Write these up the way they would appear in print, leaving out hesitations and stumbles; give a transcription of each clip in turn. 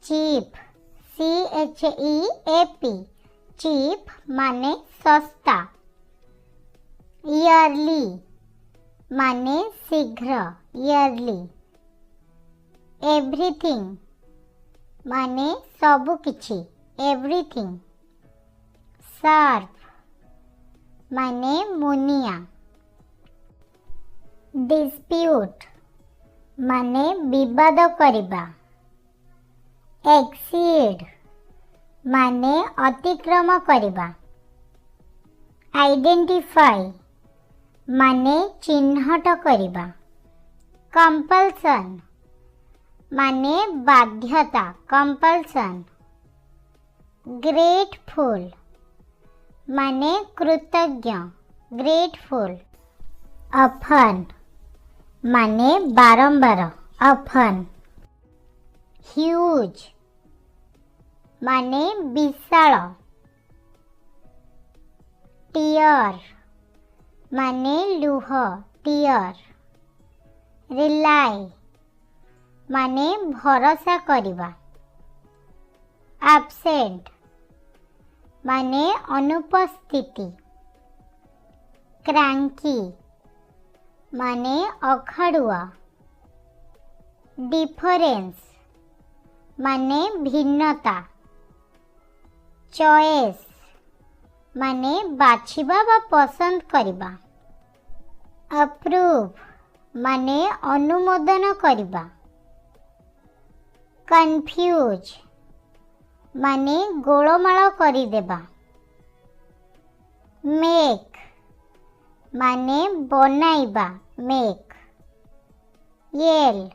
Cheap CHEAP cheap माने सस्ता। Yearly माने शीघ्र ईयरली। एवरीथिंग माने सबु किछि एवरीथिंग। शार्प माने मुनिया। डिस्प्यूट माने विवाद करिबा। एक्सीड माने अतिक्रम करिबा। आइडेंटिफाई माने चिन्हट करिबा। कंपल्सन माने बाध्यता कंपल्सन। ग्रेटफुल माने कृतज्ञ ग्रेटफुल। अफन माने बारंबार अफन। ह्यूज माने विशाल। टीयर माने लुह टीयर। रिलाई माने भरोसा करिबा। एब्सेंट माने अनुपस्थिति। क्रांकी माने अखाड़ुआ। डिफरेंस माने भिन्नता। चॉइस माने बाछिबा बा पसंद करिबा। अप्रूव माने अनुमोदन करिबा। कंफ्यूज माने गोलमाल करिदेबा। मेक माने बनाइबा मेक। येल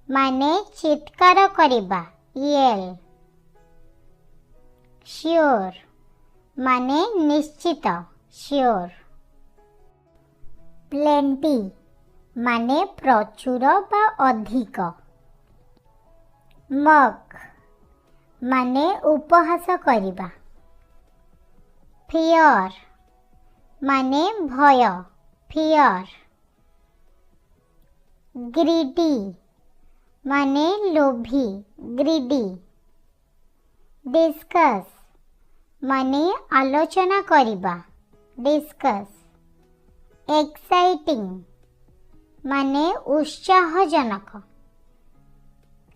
माने चित्कार करिबा येल। श्योर माने निश्चित श्योर। प्लेंटी माने प्रचुर बा अधिक। मक माने उपहास करिबा। फियर माने भय फियर। ग्रीडी माने लोभी ग्रीडी। डिस्कस माने आलोचना करिबा डिस्कस। एक्साइटिंग माने उत्साहजनक।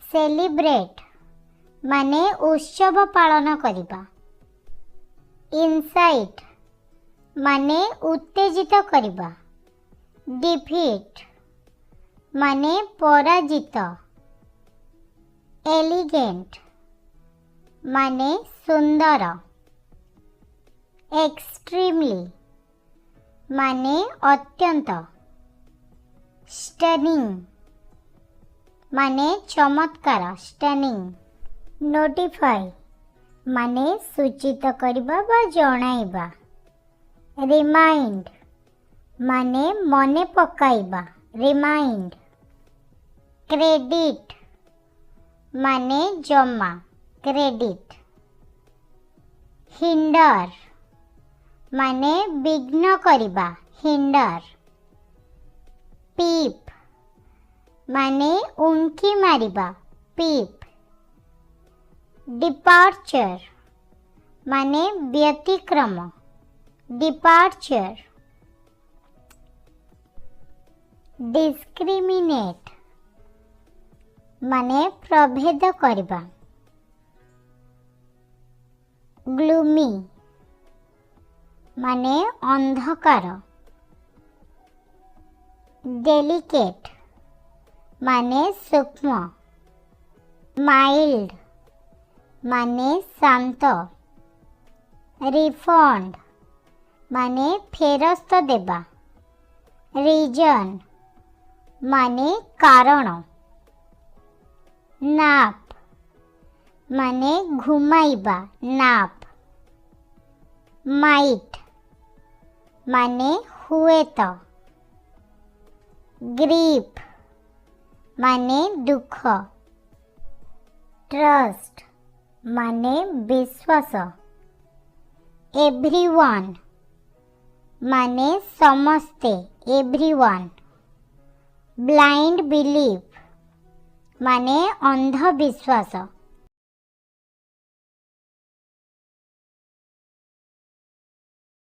सेलिब्रेट माने उत्सव पालन करिबा। इनसाइट माने उत्तेजित करिबा। डिफीट माने पराजित। एलिगेंट माने सुंदर। एक्सट्रीमली माने अत्यंत। स्टनिंग माने चमत्कार स्टनिंग। नोटिफाई माने सूचित करिबा बा जणाइबा। रिमाइंड माने मने पकाइबा रिमाइंड। क्रेडिट माने जमा क्रेडिट। हिंडर माने विघ्न करिबा हिंडर। पीप माने उंकी मारिबा पीप। डिपार्चर माने व्यतिक्रम डिपार्चर। डिस्क्रिमिनेट माने प्रभेद करिबा। ग्लूमी माने अंधकार। डेलिकेट माने सूक्ष्म। माइल्ड माने शांत। रिफंड माने फेरस्त देबा। रीजन माने कारण। नाप माने घुमाइबा नाप। माइट माने हुए तो। ग्रीफ माने दुख। ट्रस्ट माने विश्वास। एवरीवन माने समस्ते एवरीवन। ब्लाइंड बिलीफ माने अंधविश्वास।